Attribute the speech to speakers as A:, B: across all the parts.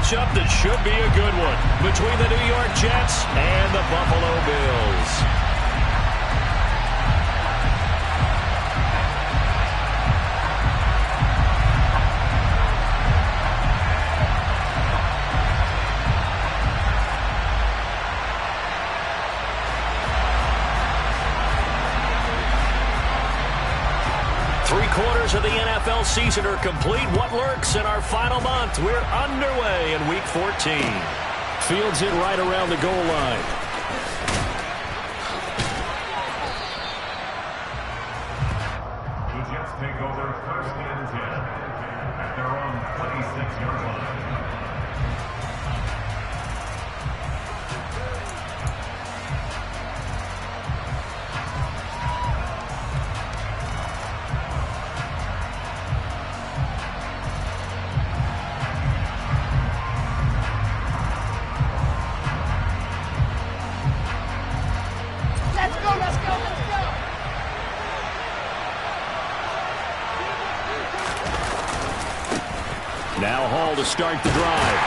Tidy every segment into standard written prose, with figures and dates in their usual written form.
A: matchup that should be a good one between the New York Jets and the Buffalo Bills. Three-quarters of the NFL season are complete. What lurks in our final month? We're underway in Week 14. Fields it right around the goal line.
B: The Jets take over first and 10 at their own 26-yard line.
A: Now Hall to start the drive.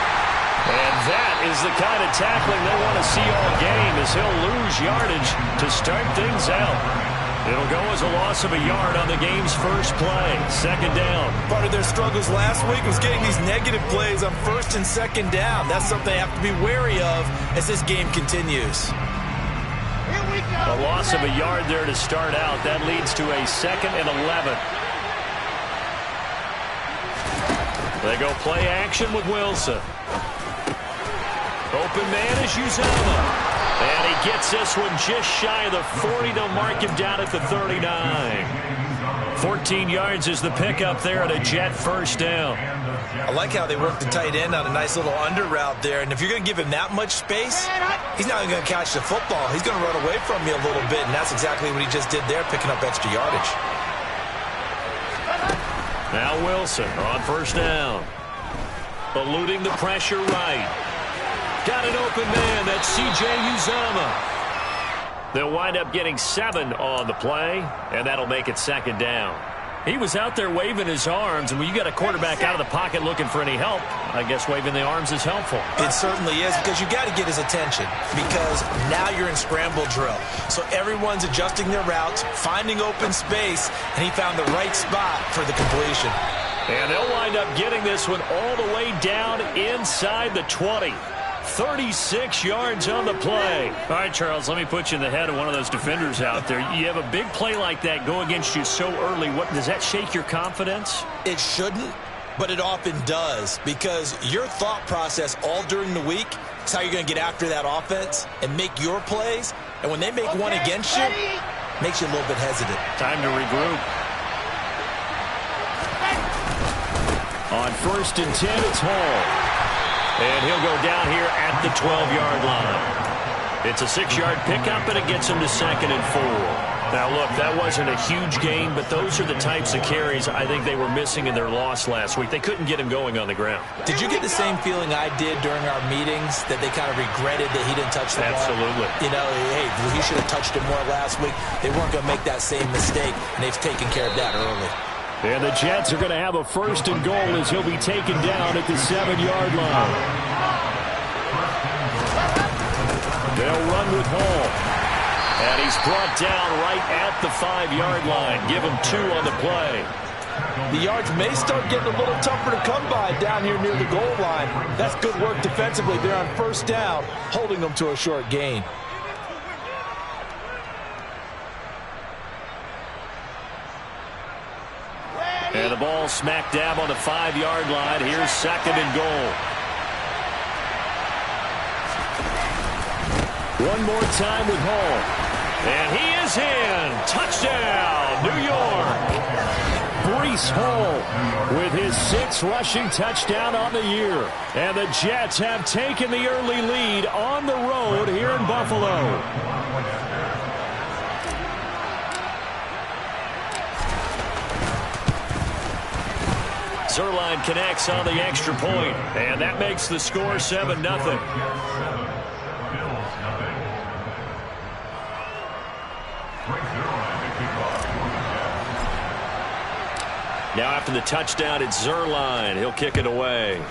A: And that is the kind of tackling they want to see all game, as he'll lose yardage to start things out. It'll go as a loss of a yard on the game's first play. Second down.
C: Part of their struggles last week was getting these negative plays on first and second down. That's something they have to be wary of as this game continues.
A: A loss of a yard there to start out. That leads to a 2nd and 11. They go play action with Wilson. Open man is Uzomah. And he gets this one just shy of the 40. They'll mark him down at the 39. 14 yards is the pickup there at a Jet first down.
C: I like how they work the tight end on a nice little under route there. And if you're going to give him that much space, he's not going to catch the football. He's going to run away from you a little bit. And that's exactly what he just did there, picking up extra yardage.
A: Now Wilson on first down. Eluding the pressure right. Got an open man. That's C.J. Uzomah. They'll wind up getting 7 on the play, and that'll make it second down. He was out there waving his arms, and when you got a quarterback out of the pocket looking for any help, I guess waving the arms is helpful.
C: It certainly is, because you got to get his attention, because now you're in scramble drill. So everyone's adjusting their routes, finding open space, and he found the right spot for the completion.
A: And they'll wind up getting this one all the way down inside the 20. 36 yards on the play. All right, Charles, let me put you in the head of one of those defenders out there. You have a big play like that go against you so early. What does that shake your confidence?
C: It shouldn't, but it often does, because your thought process all during the week is how you're going to get after that offense and make your plays. And when they make one against you, it makes you a little bit hesitant.
A: Time to regroup. On first and 10, it's Hall. And he'll go down here at the 12-yard line. It's a 6-yard pickup, and it gets him to 2nd and 4. Now, look, that wasn't a huge gain, but those are the types of carries I think they were missing in their loss last week. They couldn't get him going on the ground.
C: Did you get the same feeling I did during our meetings, that they kind of regretted that he didn't touch the ball?
A: Absolutely.
C: You know, hey, he should have touched it more last week. They weren't going to make that same mistake, and they've taken care of that early.
A: And the Jets are going to have a 1st and goal as he'll be taken down at the 7-yard line. They'll run with Hall. And he's brought down right at the 5-yard line. Give him 2 on the play.
C: The yards may start getting a little tougher to come by down here near the goal line. That's good work defensively. They're on first down, holding them to a short gain.
A: And the ball smack dab on the 5-yard line. Here's 2nd and goal. One more time with Hall. And he is in. Touchdown, New York. Breece Hall with his 6th rushing touchdown on the year. And the Jets have taken the early lead on the road here in Buffalo. Zuerlein connects on the extra point, and that makes the score 7-0. Now after the touchdown, it's Zuerlein. He'll kick it away.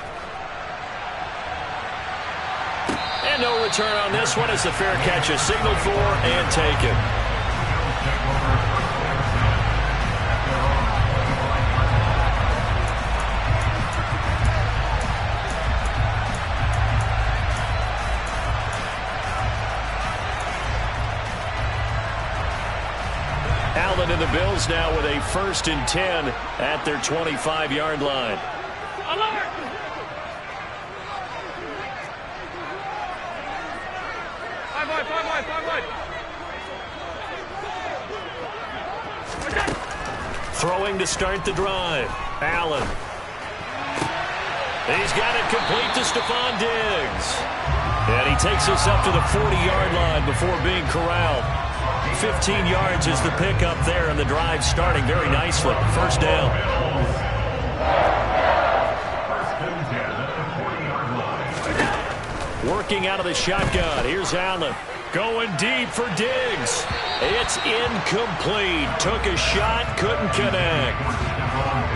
A: And no return on this one as the fair catch is signaled for and taken. Allen and the Bills now with a 1st and 10 at their 25-yard line.
D: Alert!
A: Throwing to start the drive. Allen. He's got it complete to Stephon Diggs. And he takes us up to the 40-yard line before being corralled. 15 yards is the pickup there, and the drive starting very nicely. 1st down. Working out of the shotgun. Here's Allen. Going deep for Diggs. It's incomplete. Took a shot, couldn't connect.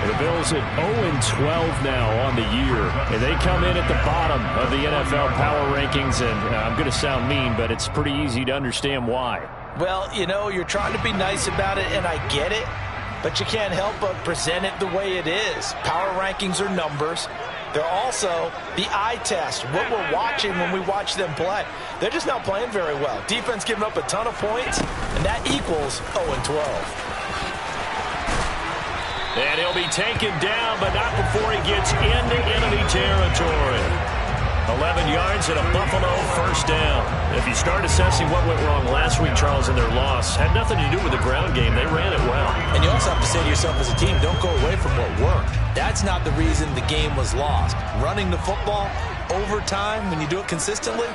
E: The Bills at 0-12 now on the year, and they come in at the bottom of the NFL power rankings, and I'm going to sound mean, but it's pretty easy to understand why.
C: Well, you know, you're trying to be nice about it, and I get it, but you can't help but present it the way it is. Power rankings are numbers. They're also the eye test, what we're watching when we watch them play. They're just not playing very well. Defense giving up a ton of points, and that equals 0-12.
A: And he'll be taken down, but not before he gets into enemy territory. 11 yards and a Buffalo 1st down. If you start assessing what went wrong last week, Charles, in their loss, had nothing to do with the ground game. They ran it well.
C: And you also have to say to yourself as a team, don't go away from what worked. That's not the reason the game was lost. Running the football over time, when you do it consistently,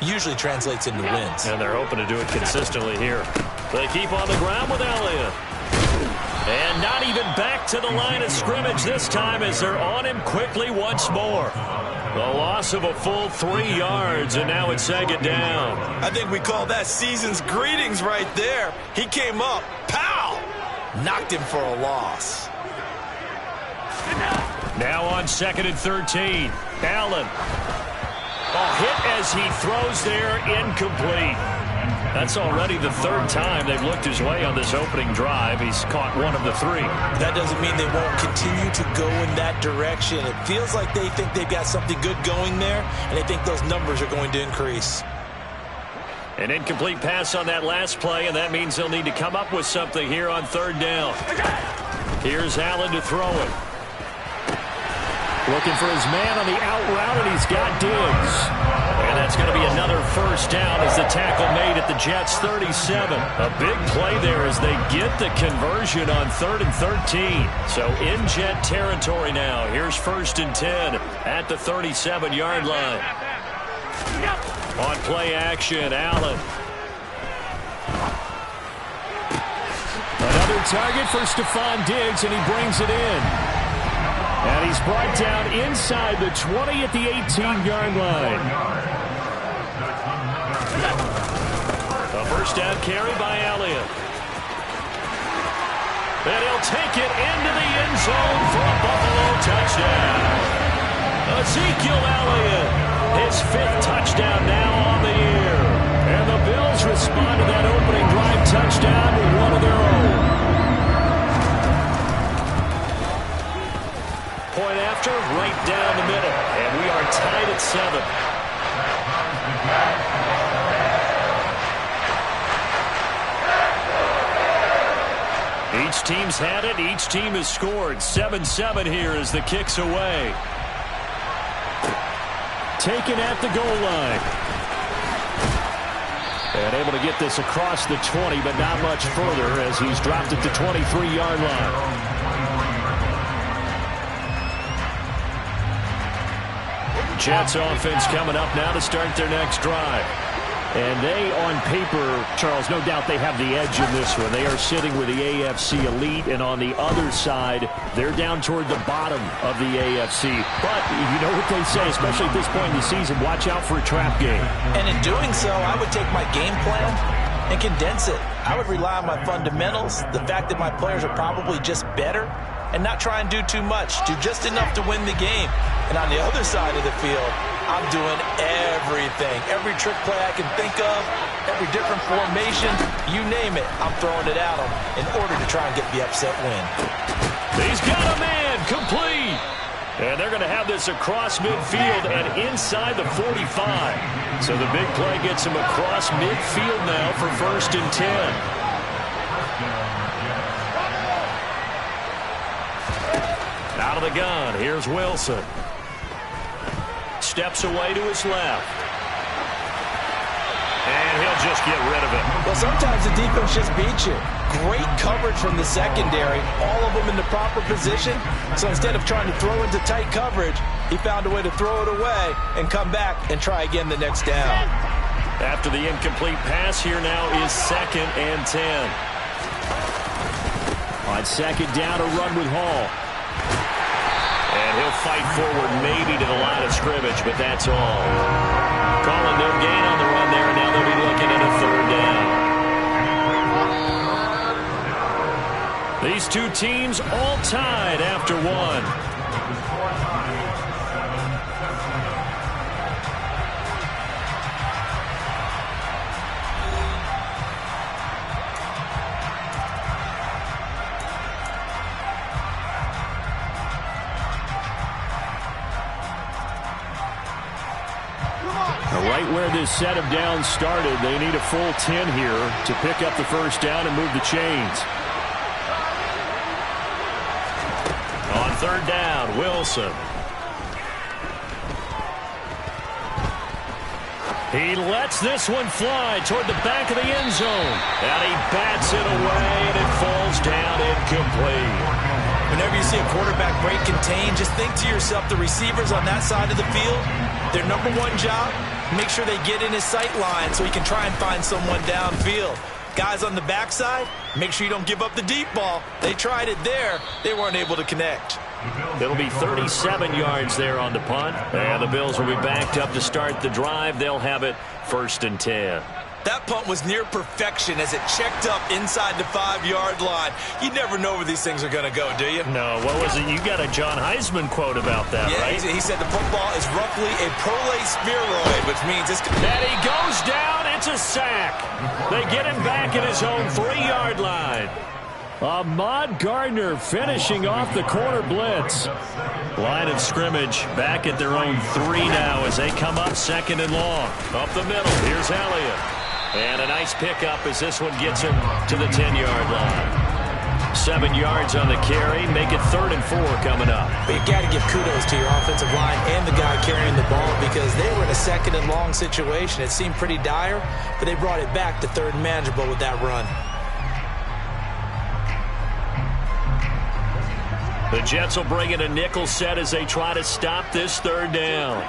C: usually translates into wins.
A: And they're hoping to do it consistently here. They keep on the ground with Elliott. And not even back to the line of scrimmage this time as they're on him quickly once more. The loss of a full 3 yards, and now it's 2nd down.
C: I think we call that season's greetings right there. He came up, pow! Knocked him for a loss.
A: Now on 2nd and 13. Allen. A hit as he throws there, incomplete. That's already the 3rd time they've looked his way on this opening drive. He's caught 1 of the 3.
C: That doesn't mean they won't continue to go in that direction. It feels like they think they've got something good going there, and they think those numbers are going to increase.
A: An incomplete pass on that last play, and that means they'll need to come up with something here on 3rd down. Here's Allen to throw it. Looking for his man on the out route, and he's got Diggs. And that's going to be another 1st down as the tackle made at the Jets' 37. A big play there as they get the conversion on 3rd and 13. So in Jet territory now. Here's 1st and 10 at the 37-yard line. On play action, Allen. Another target for Stephon Diggs, and he brings it in. And he's brought down inside the 20 at the 18-yard line. A 1st down carry by Elliott. And he'll take it into the end zone for a Buffalo touchdown. Ezekiel Elliott, his 5th touchdown now on the year. And the Bills respond to that opening drive touchdown with one of their own. Point after, right down the middle. And we are tied at 7. Each team's had it. Each team has scored. 7-7 here as the kick's away. Taken at the goal line. And able to get this across the 20, but not much further as he's dropped it to 23-yard line. Jets offense coming up now to start their next drive. And they, on paper, Charles, no doubt they have the edge in this one. They are sitting with the AFC elite, and on the other side, they're down toward the bottom of the AFC. But you know what they say, especially at this point in the season, watch out for a trap game.
C: And in doing so, I would take my game plan and condense it. I would rely on my fundamentals, the fact that my players are probably just better, and not try and do too much. Do just enough to win the game. And on the other side of the field, I'm doing everything. Every trick play I can think of, every different formation, you name it, I'm throwing it at them in order to try and get the upset win.
A: He's got a man, complete. And they're going to have this across midfield and inside the 45. So the big play gets him across midfield now for 1st and 10. Out of the gun, here's Wilson. Steps away to his left. And he'll just get rid of it.
C: Well, sometimes the defense just beats you. Great coverage from the secondary, all of them in the proper position. So instead of trying to throw into tight coverage, he found a way to throw it away and come back and try again the next down.
A: After the incomplete pass, here now is 2nd and 10.
E: On 2nd down, a run with Hall.
A: And he'll fight forward maybe to the line of scrimmage, but that's all. Calling no gain on the run there, and now they'll be looking at a 3rd down. These two teams all tied after one.
E: Right where this set of downs started, they need a full 10 here to pick up the 1st down and move the chains.
A: On 3rd down, Wilson. He lets this one fly toward the back of the end zone. And he bats it away, and it falls down incomplete.
C: Whenever you see a quarterback break contain, just think to yourself, the receivers on that side of the field, their number one job, make sure they get in his sight line so he can try and find someone downfield. Guys on the backside, make sure you don't give up the deep ball. They tried it there. They weren't able to connect.
A: It'll be 37 yards there on the punt. And the Bills will be backed up to start the drive. They'll have it 1st and 10.
C: That punt was near perfection as it checked up inside the 5-yard line. You never know where these things are going to go, do you?
A: No, what was it? You got a John Heisman quote about that,
C: yeah,
A: right?
C: He said the football is roughly a prolate spheroid, which means it's...
A: And he goes down. It's a sack. They get him back at his own 3-yard line.
E: Ahmad Gardner finishing off the corner blitz.
A: Line of scrimmage back at their own 3 now as they come up 2nd and long. Up the middle, here's Elliott. And a nice pickup as this one gets him to the 10-yard line. 7 yards on the carry. Make it 3rd and 4 coming up.
C: But you got to give kudos to your offensive line and the guy carrying the ball because they were in a 2nd and long situation. It seemed pretty dire, but they brought it back to 3rd and manageable with that run.
A: The Jets will bring in a nickel set as they try to stop this 3rd down.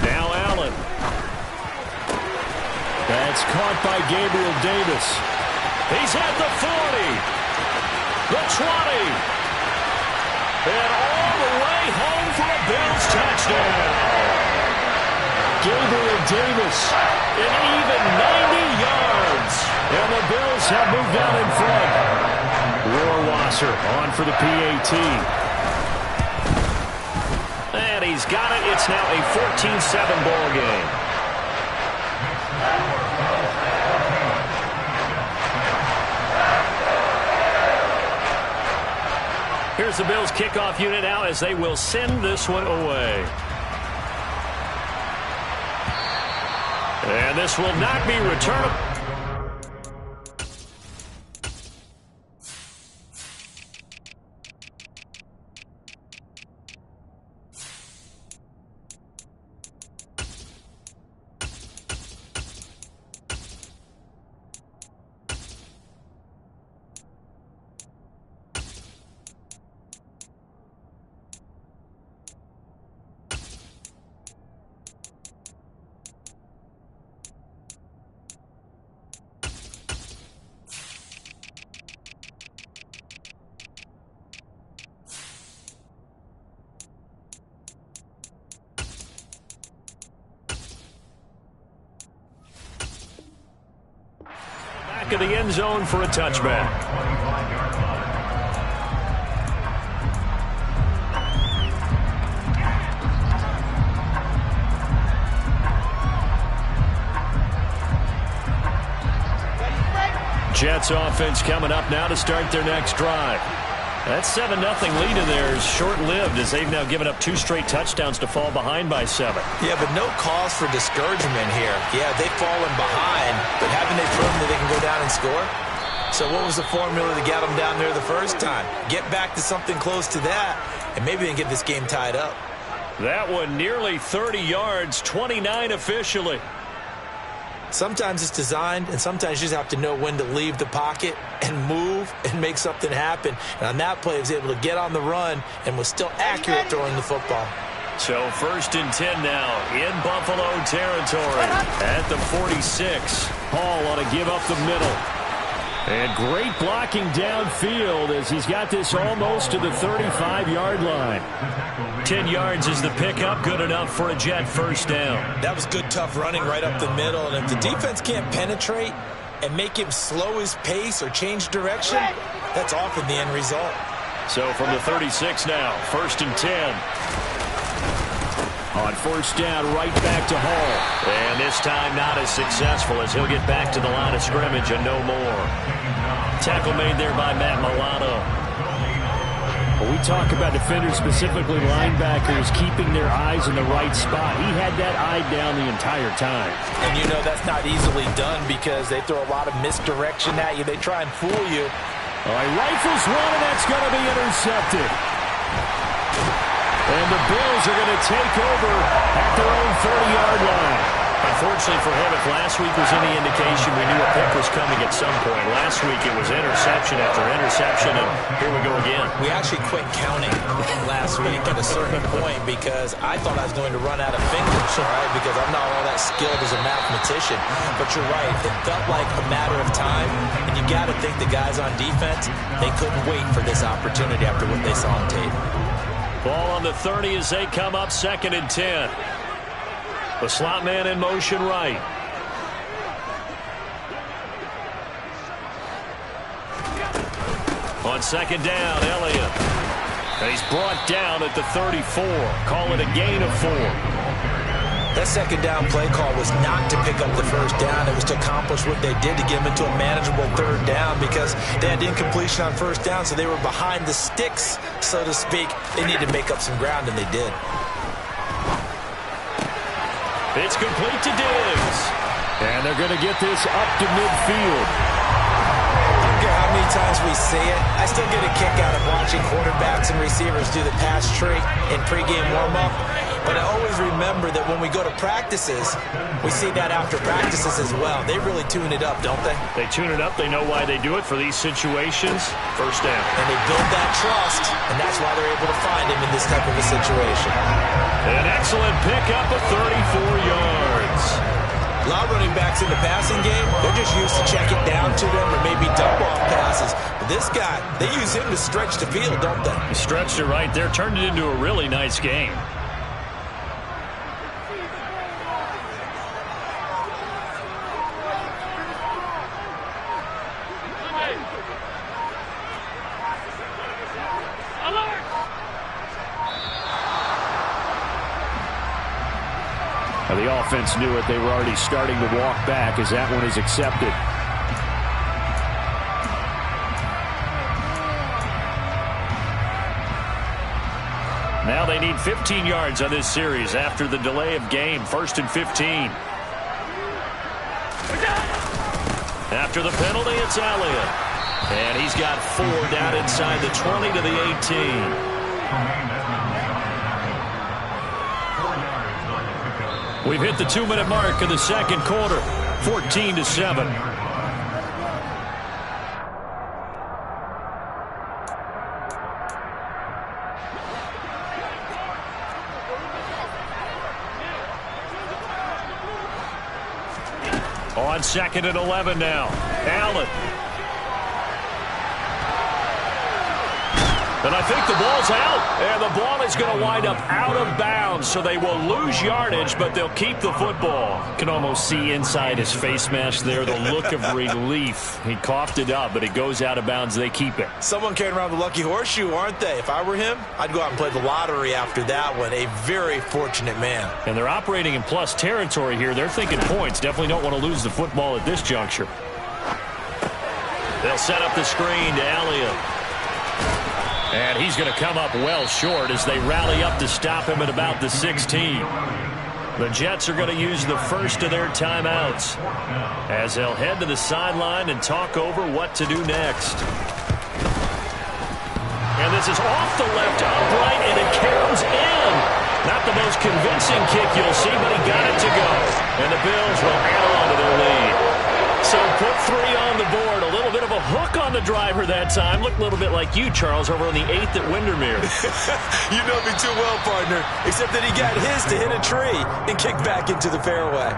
A: Now Allen.
E: That's caught by Gabriel Davis.
A: He's at the 40, the 20, and all the way home for a Bills touchdown.
E: Gabriel Davis,
A: an even 90 yards.
E: And the Bills have moved out in front. Rohrwasser on for the PAT.
A: And he's got it. It's now a 14-7 ball game. Here's the Bills kickoff unit out as they will send this one away. And this will not be returned. back of the end zone for a touchback. Jets offense coming up now to start their next drive. That 7-0 lead in there is short-lived as they've now given up 2 straight touchdowns to fall behind by 7.
C: Yeah, but no cause for discouragement here. Yeah, they've fallen behind, but haven't they proven that they can go down and score? So what was the formula to get them down there the first time? Get back to something close to that, and maybe they can get this game tied up.
A: That one nearly 30 yards, 29 officially.
C: Sometimes it's designed, and sometimes you just have to know when to leave the pocket and move and make something happen. And on that play, he was able to get on the run and was still accurate throwing the football.
A: So 1st and 10 now in Buffalo territory at the 46. Hall ought to give up the middle. And great blocking downfield as he's got this almost to the 35-yard line. 10 yards is the pickup, good enough for a Jet first down.
C: That was good, tough running right up the middle. And if the defense can't penetrate and make him slow his pace or change direction, that's often the end result.
A: So from the 36 now, 1st and 10. On 1st down, right back to Hall. And this time not as successful as he'll get back to the line of scrimmage and no more. Tackle made there by Matt Milano.
E: When we talk about defenders, specifically linebackers, keeping their eyes in the right spot, he had that eye down the entire time.
C: And you know that's not easily done because they throw a lot of misdirection at you. They try and fool you.
E: All right, rifles one, and that's going to be intercepted. And the Bills are going to take over at their own 30-yard line.
A: Unfortunately for him, if last week was any indication, we knew a pick was coming at some point. Last week it was interception after interception, and here we go again.
C: We actually quit counting last week at a certain point because I thought I was going to run out of fingers, all right, because I'm not all that skilled as a mathematician. But you're right, it felt like a matter of time, and you got to think the guys on defense, they couldn't wait for this opportunity after what they saw on tape.
A: Ball on the 30 as they come up 2nd and 10. The slot man in motion right. On 2nd down, Elliott. And he's brought down at the 34. Call it a gain of 4.
C: That 2nd down play call was not to pick up the 1st down. It was to accomplish what they did to get them into a manageable 3rd down because they had incompletion on 1st down, so they were behind the sticks, so to speak. They needed to make up some ground, and they did.
A: It's complete to Diggs.
E: And they're going to get this up to midfield.
C: I don't care how many times we say it, I still get a kick out of watching quarterbacks and receivers do the pass tree in pregame warm-up. But I always remember that when we go to practices, we see that after practices as well. They really tune it up, don't they?
A: They tune it up. They know why they do it for these situations. 1st down.
C: And they build that trust, and that's why they're able to find him in this type of a situation.
A: An excellent pickup of 34 yards.
C: A lot of running backs in the passing game, they're just used to check it down to them or maybe dump-off passes. But this guy, they use him to stretch the field, don't they?
A: He stretched it right there, turned it into a really nice game.
E: The offense knew it. They were already starting to walk back as that one is accepted.
A: Now they need 15 yards on this series after the delay of game. 1st and 15. After the penalty, it's Elliott. And he's got 4 down inside the 20 to the 18. We've hit the 2-minute mark of the 2nd quarter. 14-7. On 2nd and 11 now. Allen. And I think the ball's out. And the ball is going to wind up out of bounds, so they will lose yardage, but they'll keep the football.
E: Can almost see inside his face mask there the look of relief. He coughed it up, but it goes out of bounds. They keep it.
C: Someone carrying around the lucky horseshoe, aren't they? If I were him, I'd go out and play the lottery after that one. A very fortunate man.
E: And they're operating in plus territory here. They're thinking points. Definitely don't want to lose the football at this juncture.
A: They'll set up the screen to Elliott.
E: And he's going to come up well short as they rally up to stop him at about the 16.
A: The Jets are going to use the first of their timeouts as they'll head to the sideline and talk over what to do next. And this is off the left upright, and it comes in. Not the most convincing kick you'll see, but he got it to go. And the Bills will add on to their lead. So put 3 on the board. A little bit of a hook on the driver that time. Looked a little bit like you, Charles, over on the 8th at Windermere.
C: You know me too well, partner. Except that he got his to hit a tree and kick back into the fairway.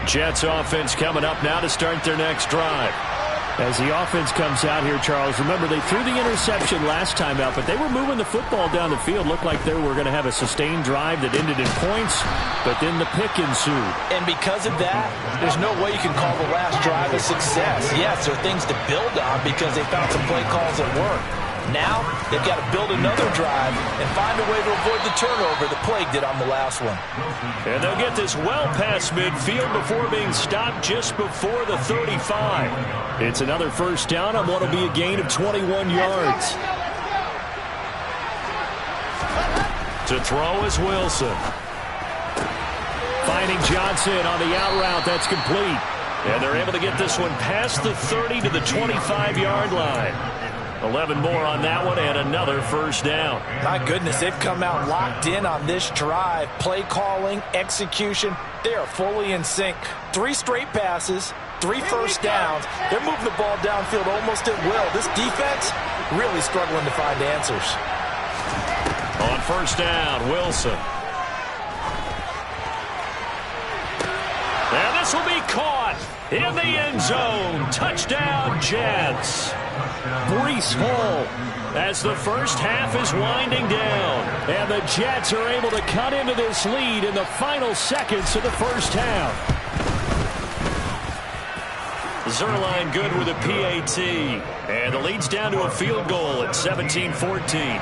E: Jets offense coming up now to start their next drive. As the offense comes out here, Charles, remember they threw the interception last time out, but they were moving the football down the field. Looked like they were going to have a sustained drive that ended in points, but then the pick ensued.
C: And because of that, there's no way you can call the last drive a success. Yes, there are things to build on because they found some play calls that work. Now, they've got to build another drive and find a way to avoid the turnover that plagued it on the last one.
A: And they'll get this well past midfield before being stopped just before the 35.
E: It's another first down on what will be a gain of 21 yards.
A: To throw is Wilson.
E: Finding Johnson on the out route. That's complete.
A: And they're able to get this one past the 30 to the 25-yard line. 11 more on that one and another first down.
C: My goodness, they've come out locked in on this drive. Play calling, execution, they are fully in sync. 3 straight passes, 3 first downs. They're moving the ball downfield almost at will. This defense really struggling to find answers.
A: On first down, Wilson. And this will be caught in the end zone. Touchdown, Jets.
E: Breece Hall
A: as the first half is winding down.
E: And the Jets are able to cut into this lead in the final seconds of the first half.
A: Zuerlein good with a PAT. And the lead's down to a field goal at 17-14.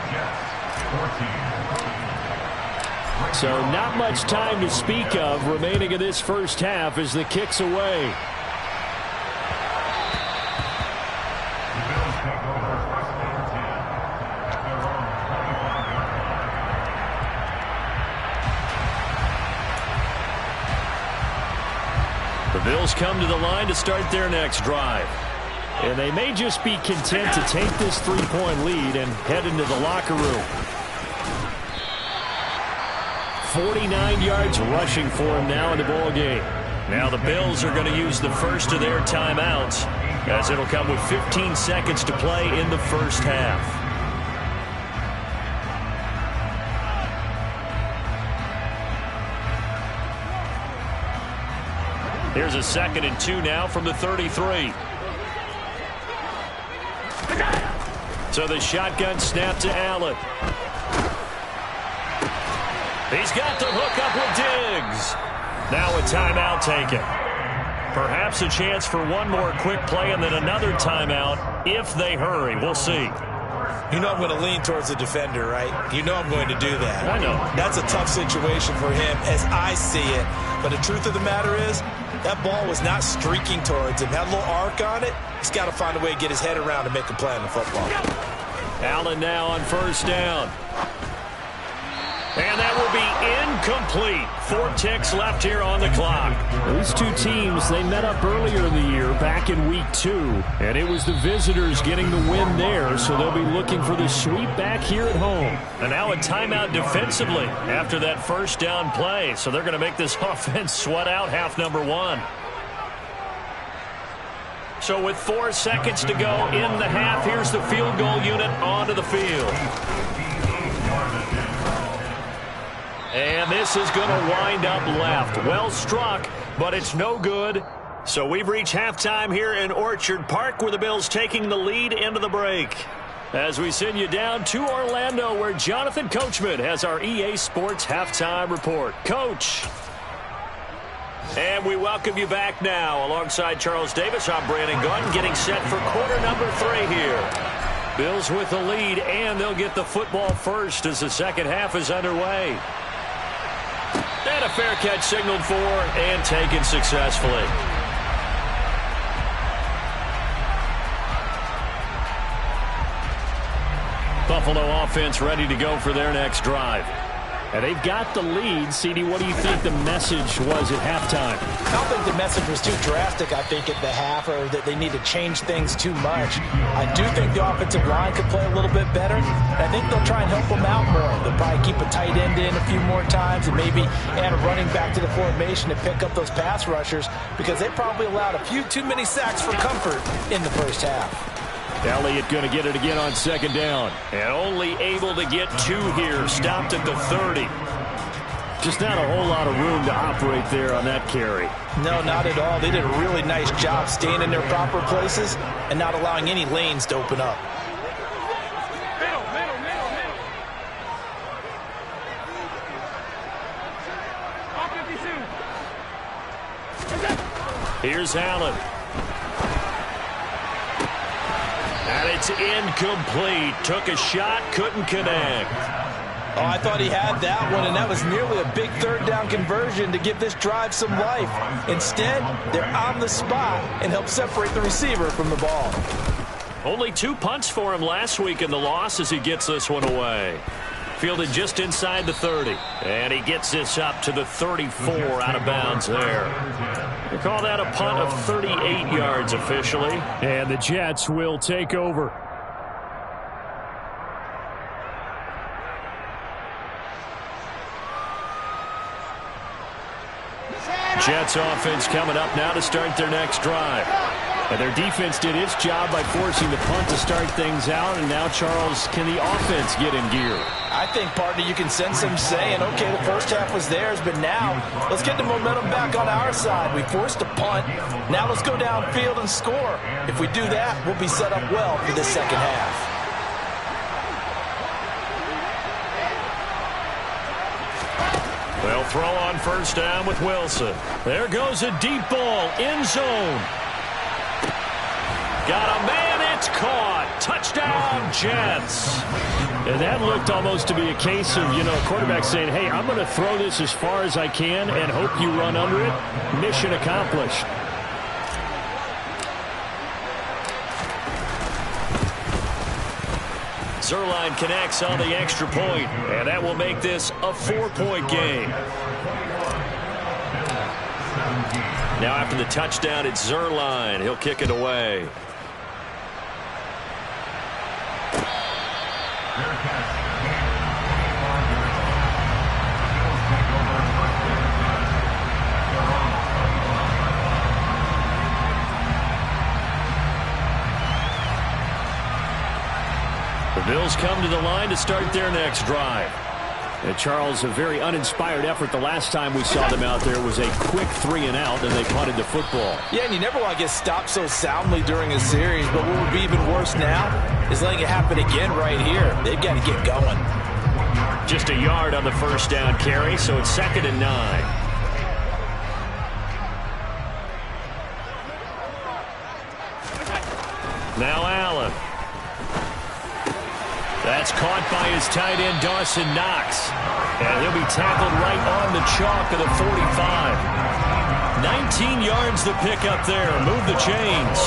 E: So not much time to speak of remaining in this first half as the kick's away.
A: The Bills come to the line to start their next drive.
E: And they may just be content to take this 3-point lead and head into the locker room. 49 yards rushing for him now in the ball game.
A: Now the Bills are going to use the first of their timeouts as it'll come with 15 seconds to play in the first half. Here's a 2nd and 2 now from the 33. So the shotgun snap to Allen. He's got the hook up with Diggs. Now a timeout taken. Perhaps a chance for one more quick play and then another timeout if they hurry. We'll see.
C: You know I'm going to lean towards the defender, right? You know I'm going to do that.
A: I know.
C: That's a tough situation for him as I see it. But the truth of the matter is, that ball was not streaking towards him. Had a little arc on it. He's got to find a way to get his head around and make a play on the football.
A: Allen now on first down. And that will be incomplete. 4 ticks left here on the clock.
E: These two teams, they met up earlier in the year back in week 2. And it was the visitors getting the win there, so they'll be looking for the sweep back here at home.
A: And now a timeout defensively after that first down play. So they're going to make this offense sweat out half number 1. So with 4 seconds to go in the half, here's the field goal unit onto the field. And this is going to wind up left. Well struck, but it's no good. So we've reached halftime here in Orchard Park, where the Bills taking the lead into the break. As we send you down to Orlando, where Jonathan Coachman has our EA Sports halftime report. Coach. And we welcome you back now. Alongside Charles Davis, I'm Brandon Gaudin, getting set for quarter number 3 here. Bills with the lead, and they'll get the football first as the second half is underway. And a fair catch signaled for and taken successfully. Buffalo offense ready to go for their next drive. And they've got the lead. CD, what do you think the message was at halftime?
C: I don't think the message was too drastic, I think, at the half, or that they need to change things too much. I do think the offensive line could play a little bit better. And I think they'll try and help them out more. They'll probably keep a tight end in a few more times and maybe add a running back to the formation to pick up those pass rushers, because they probably allowed a few too many sacks for comfort in the first half.
E: Elliott going to get it again on second down.
A: And only able to get 2 here. Stopped at the 30.
E: Just not a whole lot of room to operate there on that carry.
C: No, not at all. They did a really nice job staying in their proper places and not allowing any lanes to open up.
A: Here's Allen. And it's incomplete. Took a shot, couldn't connect.
C: Oh, I thought he had that one, and that was nearly a big third down conversion to give this drive some life. Instead, they're on the spot and help separate the receiver from the ball.
A: Only 2 punts for him last week in the loss as he gets this one away. Fielded just inside the 30. And he gets this up to the 34 out of bounds there. They call that a punt of 38 yards officially.
E: And the Jets will take over. Jets offense coming up now to start their next drive. And their defense did its job by forcing the punt to start things out. And now, Charles, can the offense get in gear?
C: I think, partner, you can sense them saying, okay, the first half was theirs, but now let's get the momentum back on our side. We forced a punt. Now let's go downfield and score. If we do that, we'll be set up well for this second half.
A: They'll throw on first down with Wilson. There goes a deep ball, end zone. Got a man, it's caught. Touchdown, Jets.
E: And that looked almost to be a case of, a quarterback saying, hey, I'm going to throw this as far as I can and hope you run under it. Mission accomplished.
A: Zuerlein connects on the extra point, and that will make this a 4-point game. Now after the touchdown, it's Zuerlein. He'll kick it away. The Bills come to the line to start their next drive.
E: And Charles, a very uninspired effort. The last time we saw them out there was a quick 3-and-out, and they punted the football.
C: Yeah, and you never want to get stopped so soundly during a series, but what would be even worse now is letting it happen again right here. They've got to get going.
A: Just a yard on the first down carry, so it's 2nd and 9. Now Allen. That's caught by his tight end, Dawson Knox. And he'll be tackled right on the chalk of the 45. 19 yards to pick up there. Move the chains.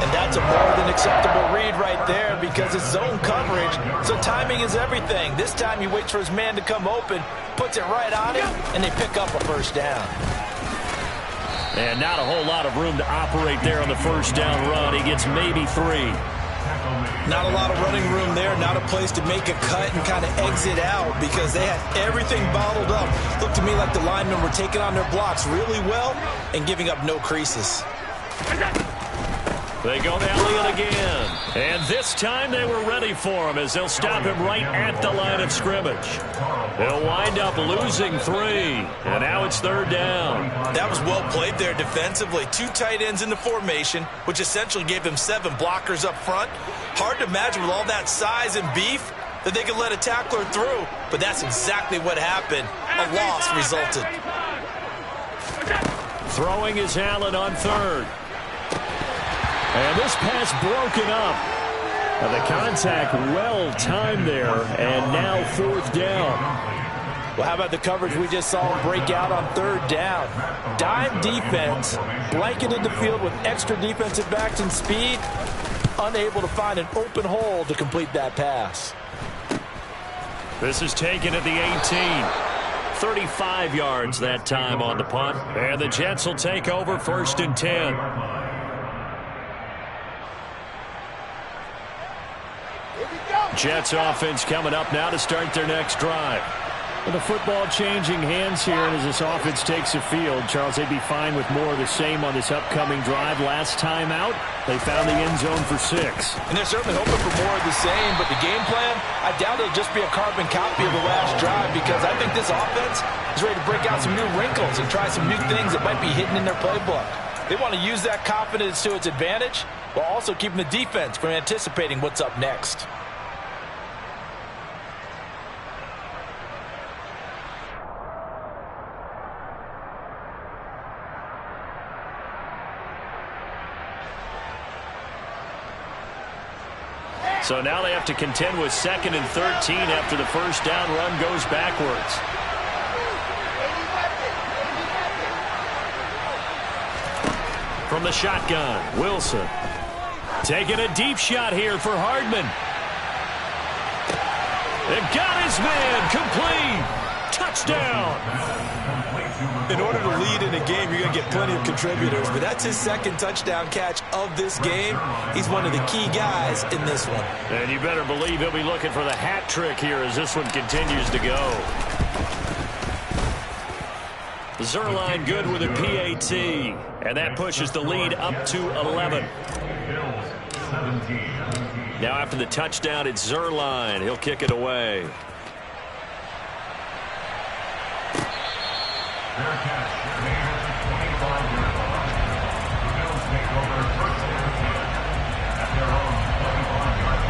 C: And that's a more than acceptable read right there because it's zone coverage, so timing is everything. This time he waits for his man to come open, puts it right on him, and they pick up a first down.
A: And not a whole lot of room to operate there on the first down run. He gets maybe 3.
C: Not a lot of running room there, not a place to make a cut and kind of exit out because they had everything bottled up. Looked to me like the linemen were taking on their blocks really well and giving up no creases.
A: They go to Elliott again. And this time they were ready for him as they'll stop him right at the line of scrimmage. They'll wind up losing 3. And now it's 3rd down.
C: That was well played there defensively. 2 tight ends in the formation, which essentially gave them 7 blockers up front. Hard to imagine with all that size and beef that they could let a tackler through. But that's exactly what happened. A loss resulted.
A: Throwing is Allen on 3rd. And this pass broken up. Now the contact well timed there, and now 4th down.
C: Well, how about the coverage we just saw him break out on 3rd down? Dime defense, blanketed the field with extra defensive backs and speed, unable to find an open hole to complete that pass.
A: This is taken at the 18. 35 yards that time on the punt. And the Jets will take over 1st and 10. Jets offense coming up now to start their next drive.
E: With the football changing hands here, and as this offense takes the field, Charles, they'd be fine with more of the same on this upcoming drive. Last time out, they found the end zone for 6.
C: And they're certainly hoping for more of the same, but the game plan, I doubt it'll just be a carbon copy of the last drive, because I think this offense is ready to break out some new wrinkles and try some new things that might be hidden in their playbook. They want to use that confidence to its advantage, while also keeping the defense from anticipating what's up next.
A: So now they have to contend with 2nd and 13 after the 1st down run goes backwards. From the shotgun, Wilson. Taking a deep shot here for Hardman. And got his man, complete. Touchdown.
C: In order to lead in a game, you're going to get plenty of contributors, but that's his 2nd touchdown catch of this game. He's one of the key guys in this one.
A: And you better believe he'll be looking for the hat trick here as this one continues to go. Zuerlein good with a PAT, and that pushes the lead up to 11. Now after the touchdown, it's Zuerlein. He'll kick it away.
B: Their catch made at the 25-yard line. The Bills take over 1st and 10 at their own 25-yard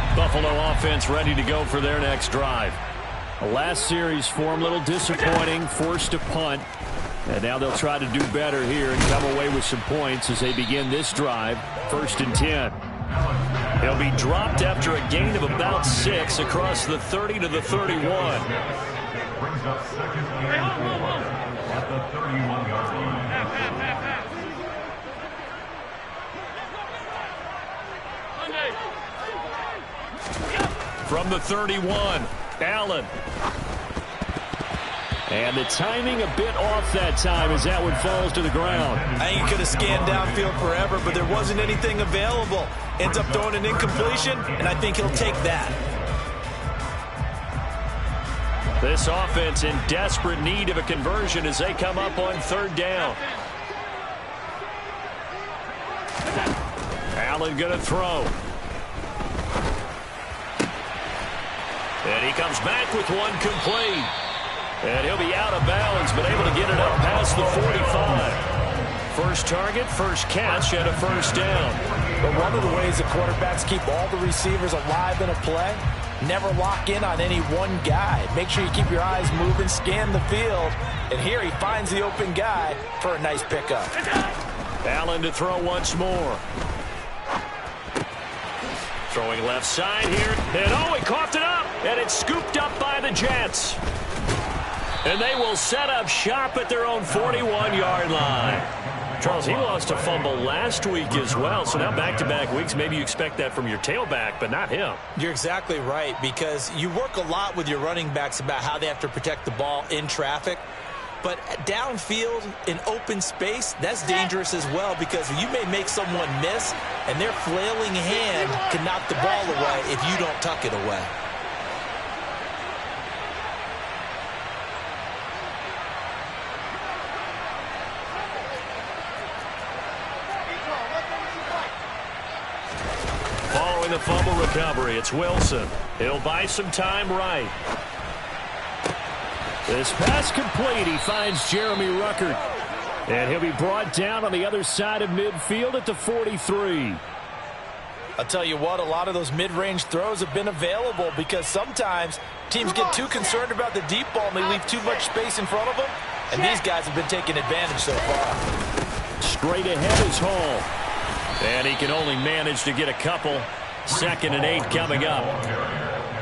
B: line.
A: Buffalo offense ready to go for their next drive.
E: The last series form a little disappointing, forced a punt. And now they'll try to do better here and come away with some points as they begin this drive. 1st and 10.
A: He'll be dropped after a gain of about 6 across the 30 to the 31.
B: Brings up 2nd and 4 at the 31-yard line.
A: From the 31, Allen.
E: And the timing a bit off that time as that one falls to the ground.
C: I think he could have scanned downfield forever, but there wasn't anything available. Ends up throwing an incompletion, and I think he'll take that.
A: This offense in desperate need of a conversion as they come up on 3rd down. Allen going to throw. And he comes back with one complete. And he'll be out of bounds, but able to get it up past the 45. First target, first catch, and a 1st down.
C: But one of the ways the quarterbacks keep all the receivers alive in a play, never lock in on any one guy. Make sure you keep your eyes moving, scan the field. And here he finds the open guy for a nice pickup.
A: Allen to throw once more. Throwing left side here. And oh, he coughed it up. And it's scooped up by the Jets. And they will set up shop at their own 41-yard line. Charles, he lost a fumble last week as well, so now back-to-back weeks, maybe you expect that from your tailback, but not him.
C: You're exactly right, because you work a lot with your running backs about how they have to protect the ball in traffic. But downfield in open space, that's dangerous as well, because you may make someone miss, and their flailing hand can knock the ball away if you don't tuck it away.
A: Following the fumble recovery, it's Wilson. He'll buy some time right.
E: This pass complete. He finds Jeremy Ruckert. And he'll be brought down on the other side of midfield at the 43.
C: I'll tell you what, a lot of those mid-range throws have been available because sometimes teams get too concerned about the deep ball and they leave too much space in front of them. And these guys have been taking advantage so far.
E: Straight ahead is Hall.
A: And he can only manage to get a couple. 2nd and 8 coming up.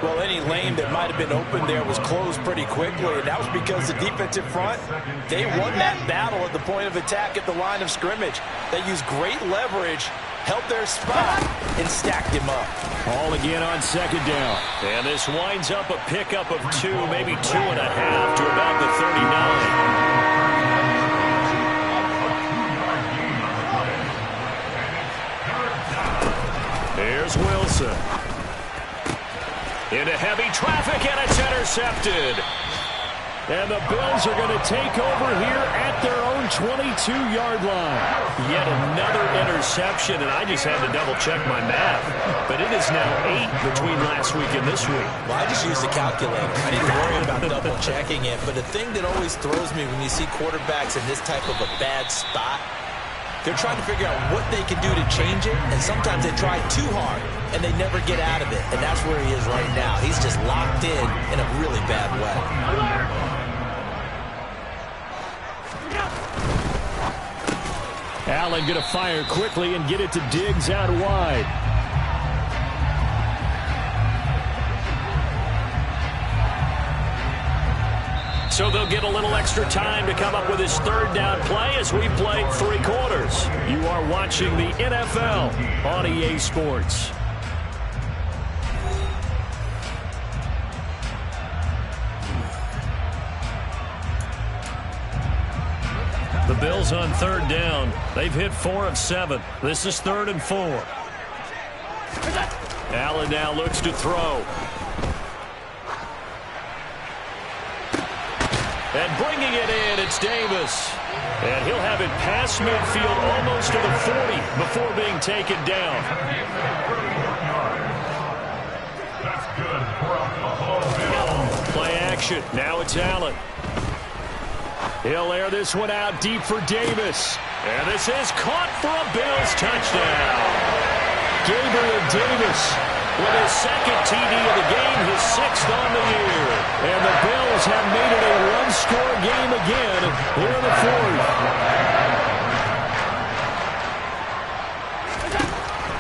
C: Well, any lane that might have been open there was closed pretty quickly, and that was because the defensive front, they won that battle at the point of attack at the line of scrimmage. They used great leverage, held their spot, and stacked him up.
E: All again on 2nd down.
A: And this winds up a pickup of 2, maybe 2.5 to about the 39. Here's Wilson. Into heavy traffic, and it's intercepted.
E: And the Bills are going to take over here at their own 22-yard line.
A: Yet another interception, and I just had to double-check my math. But it is now 8 between last week and this week.
C: Well, I just used the calculator. I didn't worry about double-checking it. But the thing that always throws me when you see quarterbacks in this type of a bad spot, they're trying to figure out what they can do to change it, and sometimes they try too hard, and they never get out of it. And that's where he is right now. He's just locked in a really bad way.
E: Allen going to fire quickly and get it to Diggs out wide.
A: So they'll get a little extra time to come up with his 3rd down play as we play 3 quarters. You are watching the NFL on EA Sports. The Bills on 3rd down. They've hit 4 of 7. This is 3rd and 4. Allen now looks to throw. And bringing it in, it's Davis. And he'll have it past midfield almost to the 40 before being taken down. Play action. Now it's Allen. He'll air this one out deep for Davis. And this is caught for a Bills touchdown. Gabriel Davis with his 2nd TD of the game, his 6th on the year. And the Bills have made it a one-score game again here in the 4th.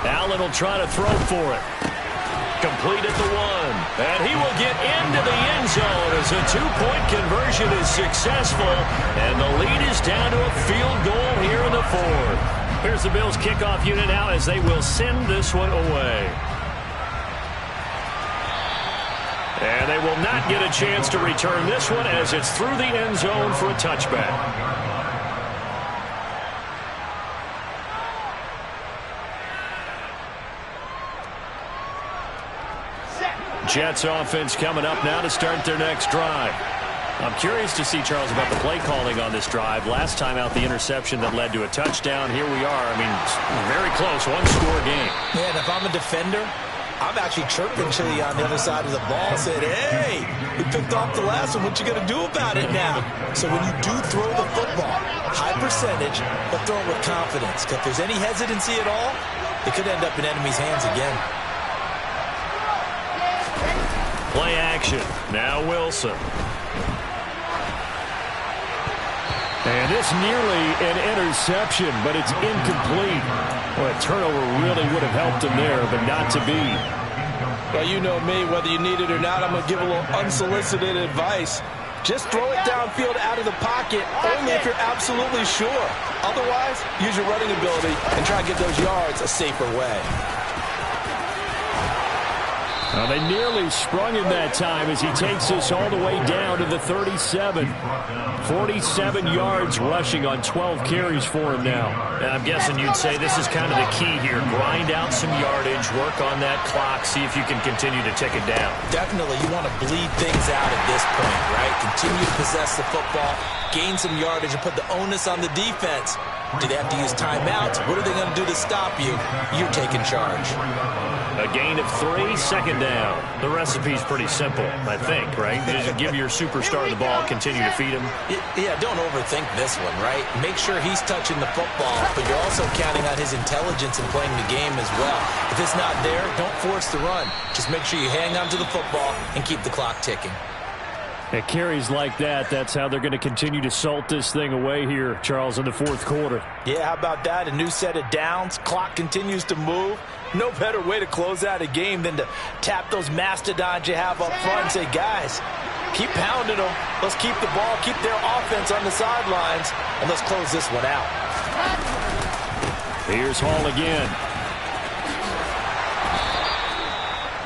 A: Allen will try to throw for it. Complete at the 1. And he will get into the end zone as a 2-point conversion is successful. And the lead is down to a field goal here in the 4th. Here's the Bills kickoff unit now as they will send this one away. And they will not get a chance to return this one as it's through the end zone for a touchback. Jets offense coming up now to start their next drive. I'm curious to see, Charles, about the play calling on this drive. Last time out, the interception that led to a touchdown. Here we are. I mean, very close, one-score game.
C: Yeah, and if I'm a defender, I'm actually chirping Chili on the other side of the ball, saying, hey, we picked off the last one. What you going to do about it now? So when you do throw the football, high percentage, but throw it with confidence. Because if there's any hesitancy at all, it could end up in enemy's hands again.
A: Play action. Now Wilson.
E: And this nearly an interception, but it's incomplete. Well, a turnover really would have helped him there, but not to be.
C: Well, you know me, whether you need it or not, I'm going to give a little unsolicited advice. Just throw it downfield out of the pocket, only if you're absolutely sure. Otherwise, use your running ability and try to get those yards a safer way.
E: They nearly sprung him that time as he takes this all the way down to the 37. 47 yards rushing on 12 carries for him now.
A: And I'm guessing you'd say this is kind of the key here. Grind out some yardage, work on that clock, see if you can continue to tick it down.
C: Definitely, you want to bleed things out at this point, right? Continue to possess the football, gain some yardage, and put the onus on the defense. Do they have to use timeouts? What are they going to do to stop you? You're taking charge.
A: A gain of 3, second down. The recipe's pretty simple, I think, right? Just give your superstar the ball, continue to feed him.
C: Yeah, don't overthink this one, right? Make sure he's touching the football, but you're also counting on his intelligence in playing the game as well. If it's not there, don't force the run. Just make sure you hang on to the football and keep the clock ticking.
E: At carries like that, that's how they're going to continue to salt this thing away here, Charles, in the fourth quarter.
C: Yeah, how about that? A new set of downs. Clock continues to move. No better way to close out a game than to tap those mastodons you have up front and say, guys, keep pounding them. Let's keep the ball, keep their offense on the sidelines, and let's close this one out.
E: Here's Hall again.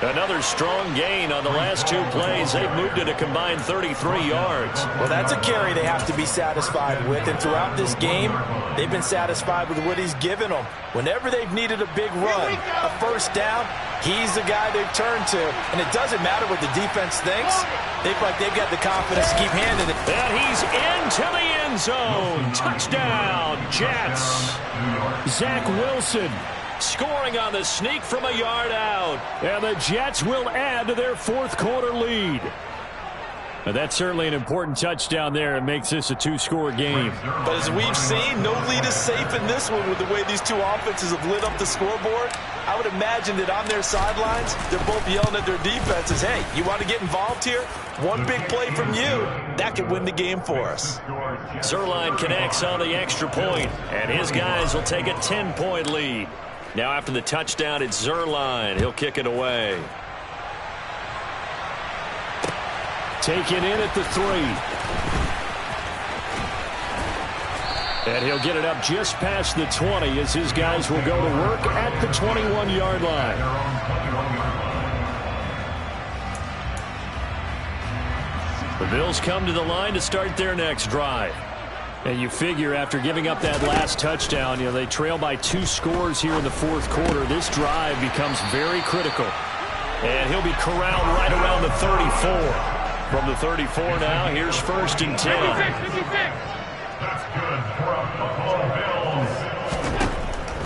A: Another strong gain on the last 2 plays. They've moved it a combined 33 yards.
C: Well, that's a carry they have to be satisfied with. And throughout this game, they've been satisfied with what he's given them. Whenever they've needed a big run, a first down, he's the guy they've turned to. And it doesn't matter what the defense thinks. They feel like they've got the confidence to keep handing it.
A: And he's into the end zone. Touchdown, Jets.
E: Zach Wilson
A: scoring on the sneak from a yard out.
E: And the Jets will add to their fourth quarter lead. And that's certainly an important touchdown there. It makes this a 2-score game.
C: But as we've seen, no lead is safe in this one with the way these two offenses have lit up the scoreboard. I would imagine that on their sidelines, they're both yelling at their defenses, hey, you want to get involved here? One big play from you, that could win the game for us.
A: Zuerlein connects on the extra point, and his guys will take a 10-point lead. Now after the touchdown, it's Zuerlein. He'll kick it away.
E: Taken in at the 3. And he'll get it up just past the 20 as his guys will go to work at the 21-yard line. The Bills come to the line to start their next drive. And you figure after giving up that last touchdown, they trail by 2 scores here in the fourth quarter. This drive becomes very critical.
A: And he'll be corralled right around the 34. From the 34 now, here's 1st and 10.
B: That's good for a Buffalo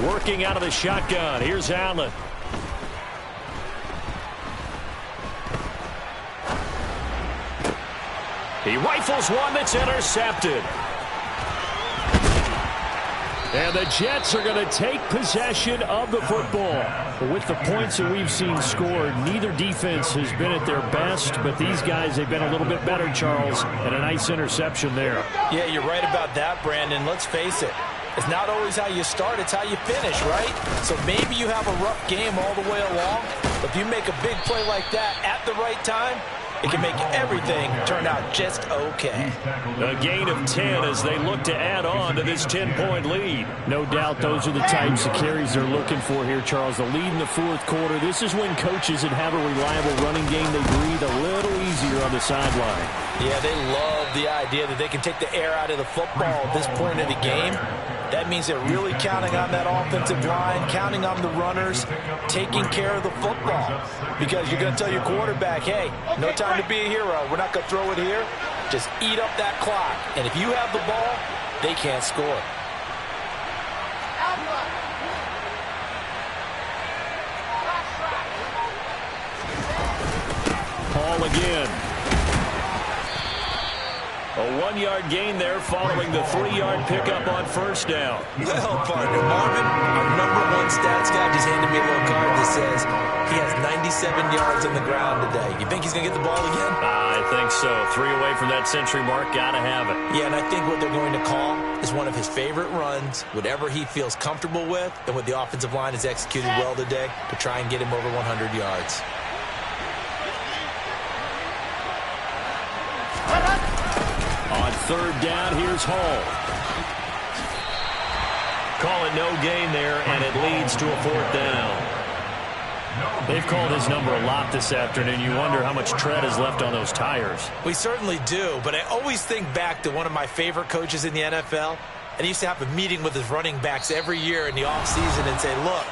B: Bills.
A: Working out of the shotgun. Here's Allen. He rifles one that's intercepted.
E: And the Jets are going to take possession of the football. With the points that we've seen scored, neither defense has been at their best, but these guys, they've been a little bit better, Charles, and a nice interception there.
C: Yeah, you're right about that, Brandon. Let's face it. It's not always how you start, it's how you finish, right? So maybe you have a rough game all the way along, but if you make a big play like that at the right time, it can make everything turn out just okay.
A: A gain of 10 as they look to add on to this 10-point lead.
E: No doubt those are the types of carries they're looking for here, Charles. The lead in the fourth quarter. This is when coaches that have a reliable running game, they breathe a little easier on the sideline.
C: Yeah, they love the idea that they can take the air out of the football at this point in the game. That means they're really counting on that offensive line, counting on the runners, taking care of the football. Because you're going to tell your quarterback, hey, no time to be a hero. We're not going to throw it here. Just eat up that clock. And if you have the ball, they can't score.
E: Hall again.
A: A 1-yard gain there following the 3-yard pickup on 1st down.
C: Well, partner, Marvin, our #1 stats guy just handed me a little card that says he has 97 yards on the ground today. You think he's going to get the ball again?
A: I think so. 3 away from that century mark. Got to have it.
C: Yeah, and I think what they're going to call is one of his favorite runs, whatever he feels comfortable with, and what the offensive line has executed well today to try and get him over 100 yards.
E: On 3rd down, here's Hall.
A: Call it no gain there, and it leads to a 4th down.
E: They've called his number a lot this afternoon. You wonder how much tread is left on those tires.
C: We certainly do, but I always think back to one of my favorite coaches in the NFL, and he used to have a meeting with his running backs every year in the offseason and say, look,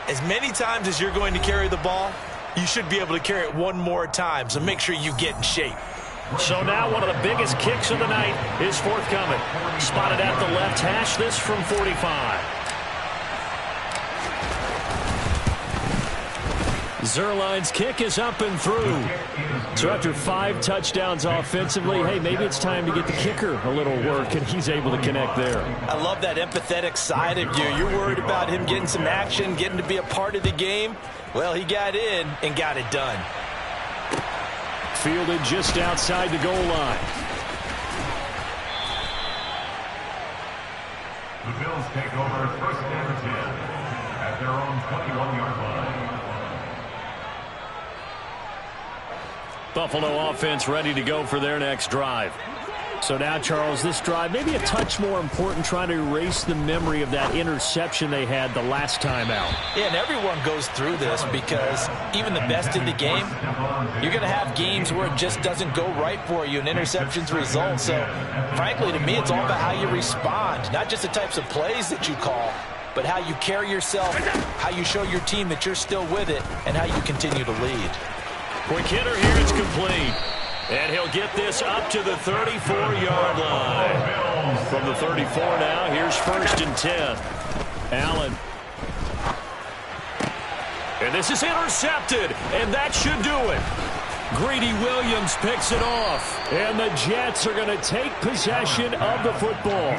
C: as many times as you're going to carry the ball, you should be able to carry it one more time, so make sure you get in shape.
E: So now one of the biggest kicks of the night is forthcoming. Spotted at the left hash, this from 45. Zuerlein's kick is up and through. So after 5 touchdowns offensively, hey, maybe it's time to get the kicker a little work, and he's able to connect there.
C: I love that empathetic side of you. You're worried about him getting some action, getting to be a part of the game. Well, he got in and got it done.
E: Fielded just outside the goal line.
B: The Bills take over first and 10 at their own 21-yard line.
E: Buffalo offense ready to go for their next drive. So now, Charles, this drive maybe a touch more important, trying to erase the memory of that interception they had the last time out.
C: Yeah, and everyone goes through this because even the best in the game, you're going to have games where it just doesn't go right for you and interceptions result. So, frankly, to me, it's all about how you respond, not just the types of plays that you call, but how you carry yourself, how you show your team that you're still with it, and how you continue to lead.
E: Quick hitter here, it's complete. And he'll get this up to the 34-yard line. From the 34 now, here's first and 10. Allen. And this is intercepted, and that should do it. Greedy Williams picks it off, and the Jets are going to take possession of the football.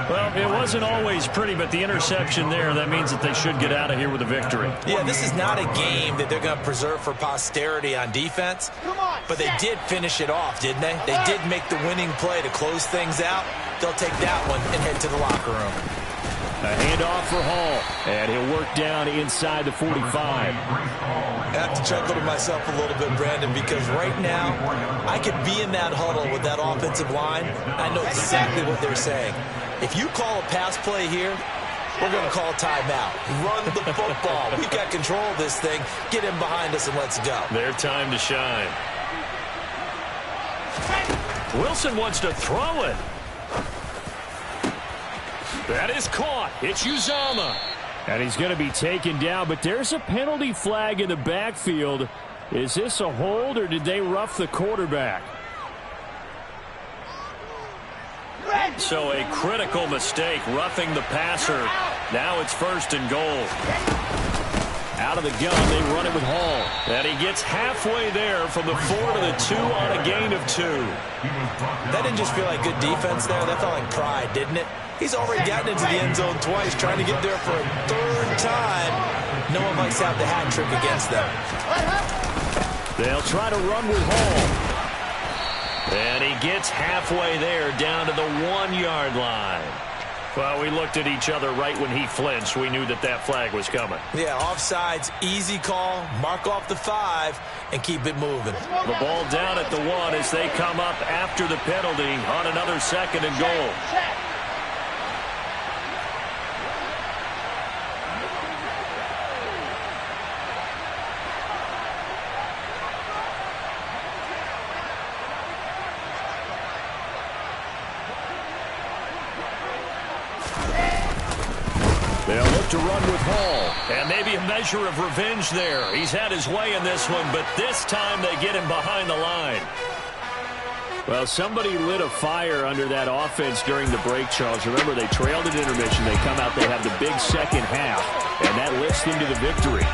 E: Well, it wasn't always pretty, but the interception there, that means that they should get out of here with a victory.
C: Yeah, this is not a game that they're going to preserve for posterity on defense, but they did finish it off, didn't they? They did make the winning play to close things out. They'll take that one and head to the locker room.
E: A handoff for Hall, and he'll work down inside the 45.
C: I have to chuckle to myself a little bit, Brandon, because right now I could be in that huddle with that offensive line. I know exactly what they're saying. If you call a pass play here, we're going to call timeout. Run the football. We've got control of this thing. Get him behind us and let's go.
E: Their time to shine. Wilson wants to throw it. That is caught. It's Uzomah. And he's going to be taken down, but there's a penalty flag in the backfield. Is this a hold, or did they rough the quarterback? So a critical mistake, roughing the passer. Now it's first and goal. Out of the gun, they run it with Hall. And he gets halfway there from the 4 to the 2 on a gain of 2.
C: That didn't just feel like good defense there. That felt like pride, didn't it? He's already gotten into the end zone twice, trying to get there for a third time. No one likes to have the hat trick against them.
E: They'll try to run with Hall. And he gets halfway there, down to the 1-yard line. Well, we looked at each other right when he flinched. We knew that that flag was coming.
C: Yeah, offsides, easy call, mark off the 5, and keep it moving.
E: The ball down at the 1 as they come up after the penalty on another second and goal. They'll look to run with Hall. And maybe a measure of revenge there. He's had his way in this one, but this time they get him behind the line. Well, somebody lit a fire under that offense during the break, Charles. Remember, they trailed at intermission. They come out, they have the big second half, and that lifts them to the victory.